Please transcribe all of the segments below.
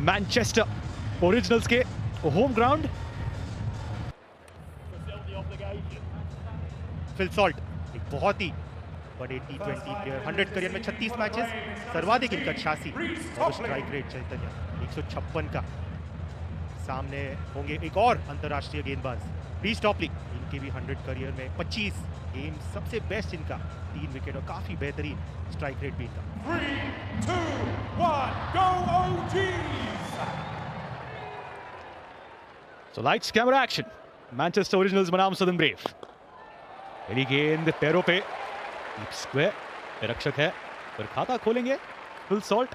Manchester originals के home ground. Phil Salt एक बहुत ही बड़े T20 प्लेयर, 100 करियर में 36 मैचेस, सर्वाधिक इनका 86 और स्ट्राइक रेट चैतन्य 156 का। सामने होंगे एक और अंतरराष्ट्रीय गेंदबाज रीस टॉपली, इनके भी 100 करियर में 25 गेम, सबसे बेस्ट इनका 3 विकेट और काफी बेहतरीन स्ट्राइक रेट भी इनका। 3, 2, 1, go OGs! So lights camera action. Manchester originals बनाम सदर्न ब्रेव। पहली गेंद पैरों पे, डीप स्क्वायर, रक्षक है पर खाता खोलेंगे Phil Salt.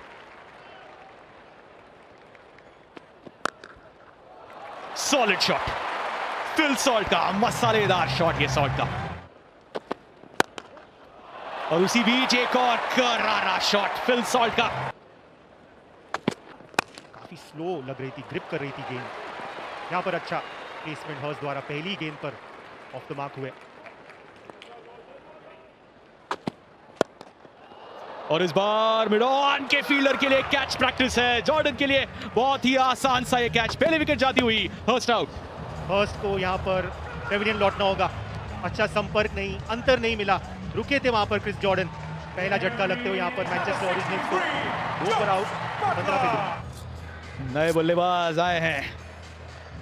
Solid shot Phil Salt का, मसालेदार शॉट ये सॉल्ट का। और उसी बीच एक और करारा शॉट फिल सॉल्ट का। काफी स्लो लग रही थी, ग्रिप कर रही थी गेंद। यहां पर अच्छा प्लेसमेंट हर्स द्वारा पहली गेंद पर ऑफ द मार्क हुए। और इस बार मिड ऑन के फील्डर के लिए कैच प्रैक्टिस है। जॉर्डन के लिए बहुत ही आसान सा ये कैच, पहले विकेट जाती हुई हर्स्ट आउट। हर्स्ट को यहां पर पेविलियन लौटना होगा। अच्छा संपर्क नहीं, अंतर नहीं मिला, रुके थे वहां पर क्रिस जॉर्डन। पहला झटका लगते हुए यहां पर मैनचेस्टर ओरिजिनल्स को 2 पर आउट, 15 पे दूर। नए बल्लेबाज आए हैं,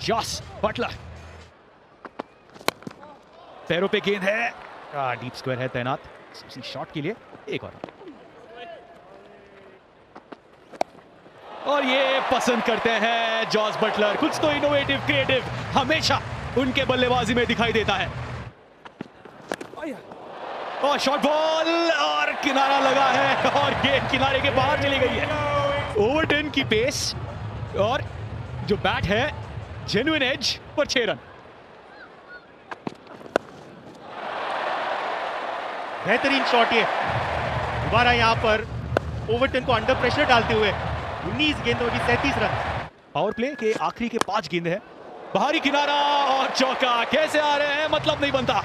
जॉस बटलर। पैरों पे गेंद है, डीप स्क्वायर है तैनात उसी शॉट के लिए। एक और ये पसंद करते हैं जॉस बटलर। कुछ तो इनोवेटिव, क्रिएटिव हमेशा उनके बल्लेबाजी में दिखाई देता है। और शॉट बॉल और किनारा लगा है और गेंद किनारे के बाहर चली गई है। ओवरटन की पेस और जो बैट है जेन्युइन एज पर 6 रन। बेहतरीन शॉट ये, दोबारा यहां पर ओवरटन को अंडर प्रेशर डालते हुए 19 गेंदों में 37 रन। पावर प्ले के आखिरी के 5 गेंद है, बाहरी किनारा और चौका। कैसे आ रहे हैं मतलब नहीं बनता।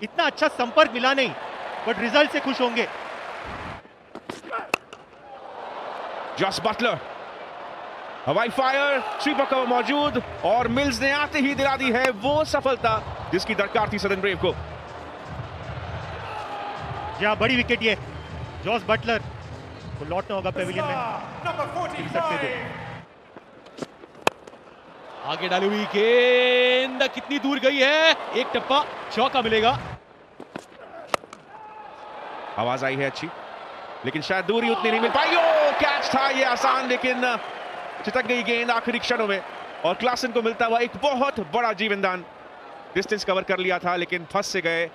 इतना अच्छा संपर्क मिला नहीं, बट रिजल्ट से खुश होंगे। जॉस बटलर, हवाई फायर, स्वीपर कवर मौजूद और मिल्स ने आते ही दिला दी है वो सफलता जिसकी दरकार थी सदर्न ब्रेव को। जहां बड़ी विकेट ये, जॉस बटलर को लौटना होगा पेविलियन में। आगे डाली हुई गेंद कितनी दूर गई है, एक टप्पा चौका मिलेगा। आवाज आई है अच्छी, लेकिन शायद दूरी उतनी नहीं मिल पाई। ओ कैच था ये आसान, लेकिन चितक गई गेंद आखिरी क्षणों में और क्लासन को मिलता हुआ एक बहुत बड़ा जीवनदान। डिस्टेंस कवर कर लिया था लेकिन फंस से गए।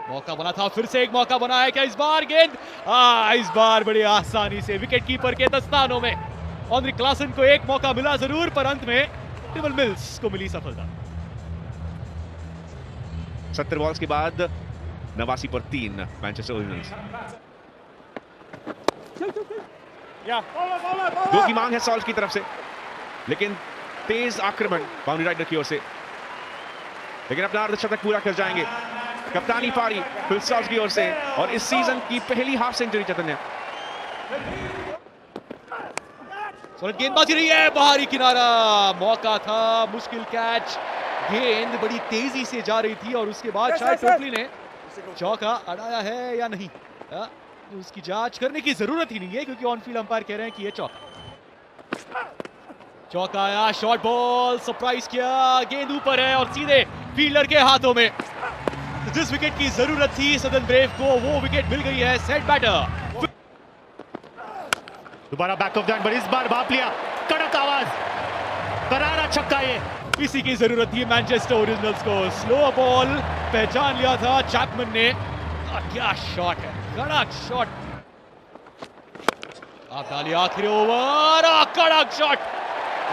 मौका बना था, फिर से एक मौका बना है क्या इस बार गेंद? इस बार बड़ी आसानी से विकेट कीपर के दस्तानों में ऑनरी क्लासन को एक मौका मिला जरूर, पर अंत में टिबल मिल्स को मिली सफलता। 70 बॉल्स के बाद 89 पर 3 मैनचेस्टर ओरिजिनल्स। दो की मांग है सॉल्ट की तरफ से, लेकिन तेज आक्रमण बाउंड्री राइडर की ओर से, लेकिन अपना अर्धशतक पूरा कर जाएंगे। कप्तानी पारी फिल सॉल्ट की ओर से और इस सीजन की पहली हाफ सेंचुरी चैतन्य। गेंदबाजी रही है, बाहरी किनारा, मौका था, मुश्किल कैच। गेंद बड़ी तेजी से जा रही थी और उसके बाद शायद टोटली ने चौका अड़ाया है या नहीं, उसकी जांच करने की जरूरत ही नहीं है क्योंकि ऑन फील्ड अंपायर कह रहे हैं कि ये चौका आया। शॉर्ट बॉल सरप्राइज किया, गेंद ऊपर है और सीधे फील्डर के हाथों में। जिस विकेट की जरूरत थी सदर्न ब्रेव को, वो विकेट मिल गई है। सेट बैटर, दोबारा बैक ऑफ द एंड, इस बार भाप लिया, कड़क आवाज, करारा छक्का ये। इसी की जरूरत थी मैनचेस्टर ओरिजिनल्स को। स्लो बॉल पहचान लिया था चैपमैन ने। क्या शॉट है, कड़क शॉट। आप डाली आखिरी ओवर, कड़क शॉट,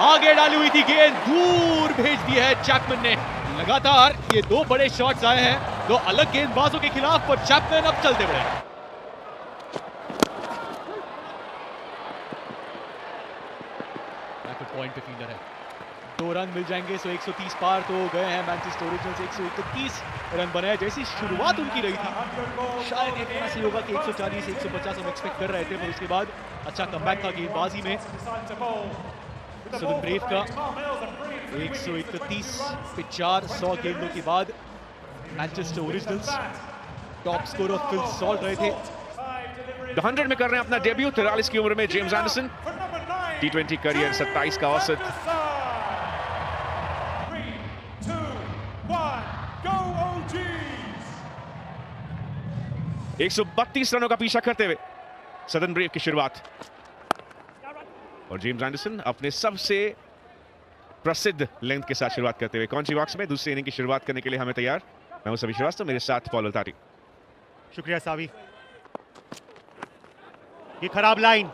आगे डाली हुई थी गेंद, दूर भेज दी है चैपमैन ने। लगातार ये 2 बड़े शॉट्स आए हैं 2 अलग गेंदबाजों के खिलाफ, पर चैपमैन अब चलते बड़े। पॉइंट पे फील्डर है, 2 रन मिल जाएंगे, सो 130 पार तो गए हैं मैनचेस्टर ओरिजिनल्स। 131 रन बनाए, जैसी शुरुआत उनकी रही थी शायद ये कहना सही होगा कि 140 150 हम एक्सपेक्ट कर रहे थे, पर उसके बाद अच्छा कमबैक था गेंदबाजी में सदर्न ब्रेव का। 131 पे 4, 100 गेंदों के बाद Manchester originals top scorer Phil Salt रहे थे। 100 में कर रहे हैं अपना डेब्यू 43 की उम्र में जेम्स एंडरसन। T20 करियर 27 का औसत। 3, 2, 1, go OGs! 132 रनों का पीछा करते हुए सदर्न ब्रेव की शुरुआत, और जेम्स एंडरसन अपने सबसे प्रसिद्ध लेंथ के साथ शुरुआत करते हुए कौन सी बॉक्स में दूसरी इनिंग की शुरुआत करने के लिए हमें तैयार। मैं हूं सभी श्रीवास्तव, मेरे साथ पॉल अल्तारी। शुक्रिया सावी। ये खराब लाइन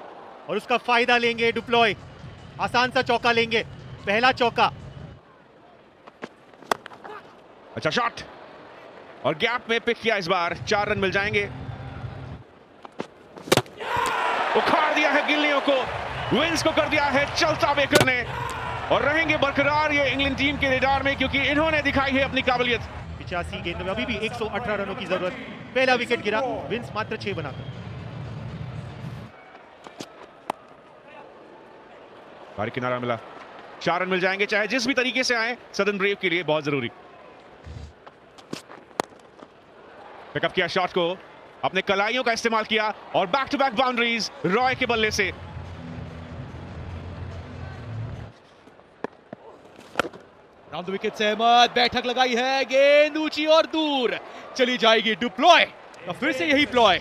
और उसका फायदा लेंगे डुप्लॉय। आसान सा चौका लेंगे, पहला चौका। अच्छा शॉट और गैप में पिक किया, इस बार 4 रन मिल जाएंगे। उखाड़ दिया है गिल्लियों को, विंस को कर दिया है चलता बेकर ने, और रहेंगे बरकरार ये इंग्लैंड टीम के रडार में क्योंकि इन्होंने दिखाई है अपनी काबिलियत। 85 गेंदों में अभी भी 118 रनों की जरूरत। पहला विकेट गिरा, विंस मात्र 6 बनाकर। बाहरी किनारा मिला, 4 रन मिल जाएंगे चाहे जिस भी तरीके से आए, सदर्न ब्रेव के लिए बहुत जरूरी। पिकअप किया शॉट को, अपने कलाइयों का इस्तेमाल किया और back to back boundaries Roy के बल्ले से। राउंड द विकेट से अहमद, बैठक लगाई है, गेंद ऊंची और दूर चली जाएगी। डुप्लॉय और फिर से यही प्लॉय,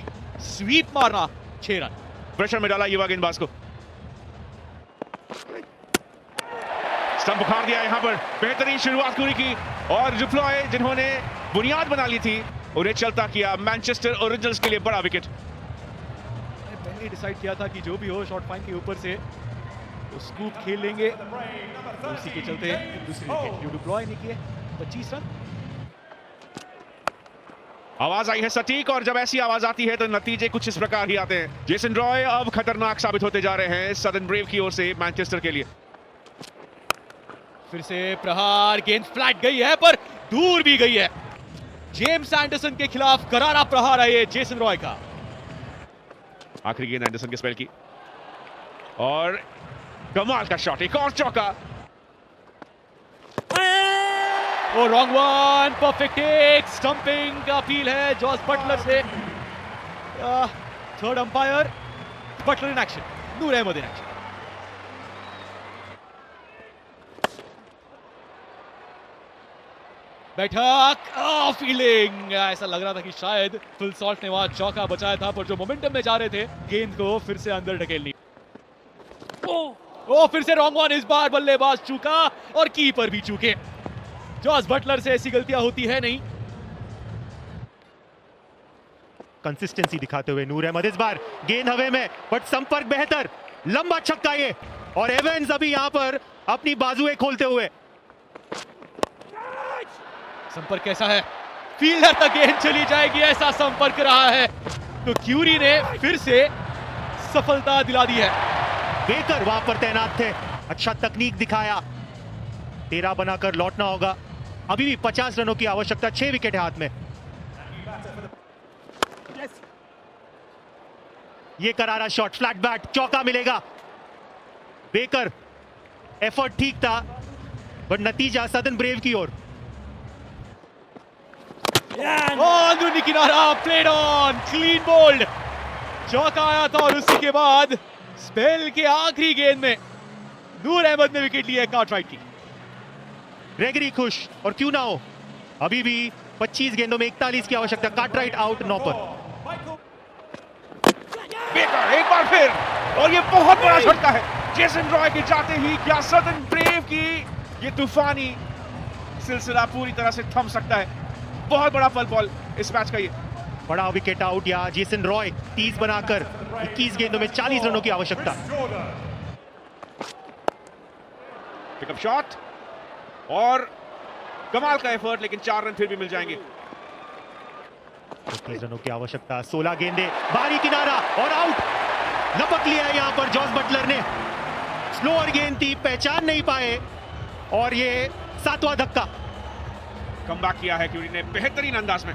स्वीप मारना, 6 रन। प्रेशर में डाला युवा गेंदबाज को, स्टंप उखाड़ दिया यहां पर। बेहतरीन शुरुआत पूरी की, और डुप्लॉय जिन्होंने बुनियाद बना ली थी उन्हें चलता किया। मैनचेस्टर ओरिजिनल्स के लिए बड़ा विकेट। पहले डिसाइड किया था कि जो भी हो शॉर्ट फाइन के ऊपर से तो स्कूप खेल लेंगे, तो उसी के चलते दूसरी विकेट जो डुप्लॉय ने किए। 25 रन। आवाज आई है सटीक, और जब ऐसी आवाज आती है तो नतीजे कुछ इस प्रकार ही आते हैं। जेसन रॉय अब खतरनाक साबित होते जा रहे हैं सदर्न ब्रेव की ओर से मैनचेस्टर के लिए। फिर से प्रहार, गेंद फ्लैट गई है पर दूर भी गई है। जेम्स एंडरसन के खिलाफ करारा प्रहार है ये जेसन रॉय का। आखिरी गेंद एंडरसन के स्पेल की, और कमाल का शॉट, एक और चौका। Oh wrong one, perfect take, stumping का अपील है जॉस बटलर से। Third umpire, Buttler in action, Noor Ahmad in action. बैठक, फील्डिंग, ऐसा लग रहा था कि शायद फिल सॉल्ट ने वहां चौका बचाया था, पर जो मोमेंटम में जा रहे थे गेंद को फिर से अंदर ढकेल ली। ओ फिर से रॉन्ग वन, इस बार बल्लेबाज चूका और कीपर भी चूके। जॉस बटलर से ऐसी गलतियां होती है नहीं। कंसिस्टेंसी दिखाते हुए नूर अहमद, इस बार गेंद हवे में बट संपर्क बेहतर, लंबा छक्का ये, और एवेंस अभी यहां पर अपनी बाजुएं खोलते हुए। संपर्क कैसा है, फील्डर तक गेंद चली जाएगी, ऐसा संपर्क रहा है, तो क्यूरी ने फिर से सफलता दिला दी है। बेकर वहां पर तैनात थे, अच्छा तकनीक दिखाया, 13 बनाकर लौटना होगा। अभी भी 50 रनों की आवश्यकता, 6 विकेट है हाथ में। ये करारा शॉट, फ्लैट बैट, चौका मिलेगा। बेकर, एफर्ट ठीक था बट नतीजा सदर्न ब्रेव की ओर। अंदरूनी किनारा, प्लेड ऑन, क्लीन बोल्ड, चौका आया था, और उसी के बाद स्पेल के आखिरी गेंद में नूर अहमद ने विकेट लिया कार्टराइट की। ग्रेगरी खुश, और क्यों ना हो, अभी भी 25 गेंदों में 41 की आवश्यकता। कार्टराइट आउट 9 पर। बेकर एक बार फिर, और ये बहुत बड़ा झटका है जेसन रॉय के जाते ही। क्या सदर्न ब्रेव की ये तूफानी सिलसिला पूरी तरह से थम सकता है? बहुत बड़ा फल पॉल इस मैच का ये। बड़ा विकेट आउट या जेसन रॉय 30 बनाकर 21 गेंदों में 40 रनों की आवश्यकता। पिकअप शॉट और कमाल का एफर्ट, लेकिन 4 रन फिर भी मिल जाएंगे। 21 रनों की आवश्यकता, 16 गेंदे, बाहरी किनारा और आउट। लपक लिया यहां पर जॉस बटलर ने, स्लोअर गेंद थी, पहचान नहीं पाए, और ये 7वां धक्का। कमबैक किया है क्यूरी ने बेहतरीन अंदाज में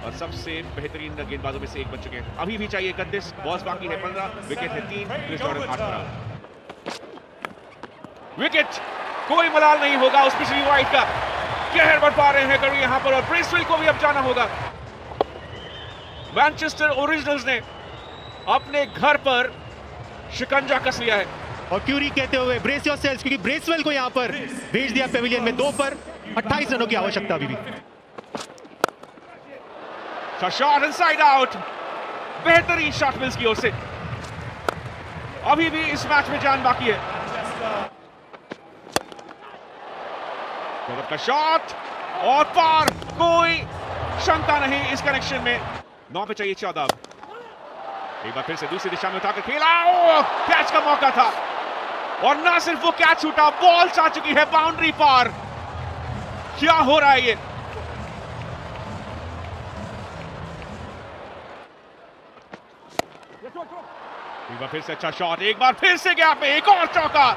और सबसे बेहतरीन गेंदबाजों में से एक बन चुके हैं। अभी भी चाहिए 31, बॉल्स बाकी है 15, विकेट है 3, क्रिस जॉर्डन 8 पर। विकेट, कोई मलाल नहीं होगा उस पिछली वाइड का। कहर बरपा रहे हैं करी यहां पर और ब्रेसवेल को भी अब जाना होगा। मैनचेस्टर ओरिजिनल्स ने अपने घर पर शिकंजा कस लिया है। और क्यूरी कहते हुए ब्रेस योरसेल्व्स, क्योंकि ब्रेसवेल को यहां पर भेज दिया पेविलियन में 2 पर 28 रनों की आवश्यकता अभी भी। शॉट इनसाइड आउट, बेहतरीन शॉट मिल्स की ओर से। अभी भी इस मैच में जान बाकी है। का शॉट और पार, कोई क्षमता नहीं इस कनेक्शन में। 9 पे चाहिए 14। एक बार फिर से दूसरी दिशा में उठाकर खेला, कैच का मौका था और ना सिर्फ वो कैच छूटा, बॉल जा चुकी है बाउंड्री पार। क्या हो रहा है ये? एक बार फिर से अच्छा शॉट, एक बार फिर से गैप में एक और चौका।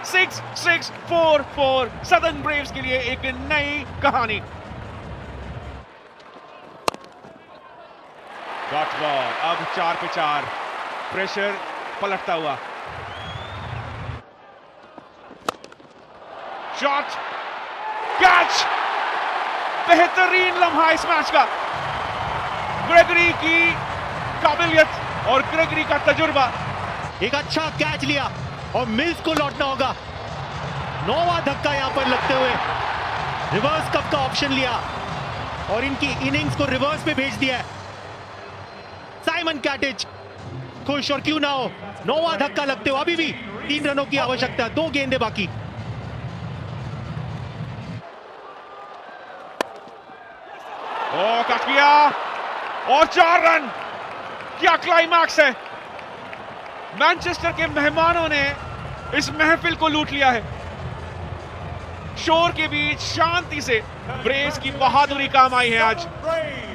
6-6-4-4 सदर्न ब्रेव्स के लिए एक नई कहानी। डॉट बॉल, अब 4 पे 4, प्रेशर पलटता हुआ। शॉट, कैच, बेहतरीन लम्हा इस मैच का। ग्रेगरी की काबिलियत और ग्रेगरी का तजुर्बा। एक अच्छा कैच लिया और मिल्स को लौटना होगा। 9वां धक्का यहां पर लगते हुए रिवर्स कप का ऑप्शन लिया और इनकी इनिंग्स को रिवर्स पे भेज दिया है। साइमन कैटेज खुश, और क्यों ना हो। 9वां धक्का लगते हुए अभी भी 3 रनों की आवश्यकता, 2 गेंदें बाकी। कट किया और 4 रन। क्या क्लाइमैक्स है। मैनचेस्टर के मेहमानों ने इस महफिल को लूट लिया है। शोर के बीच शांति से ब्रेव्स की बहादुरी काम आई है आज।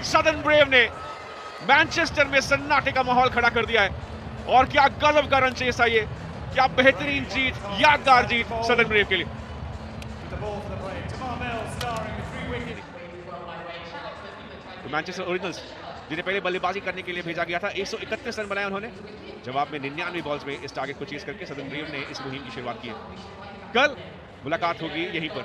सदर्न ब्रेव ने मैनचेस्टर में सन्नाटे का माहौल खड़ा कर दिया है। और क्या गजब का रन चेस है ये, क्या बेहतरीन जीत, यादगार जीत सदर्न ब्रेव के लिए। तो मैनचेस्टर ओरिजिनल्स जिन्हें पहले बल्लेबाजी करने के लिए भेजा गया था, 131 रन बनाए उन्होंने। जवाब में 99 बॉल्स में इस टारगेट को चेस करके सदर्न ब्रेव ने इस मुहिम की शुरुआत की है। कल मुलाकात होगी यहीं पर।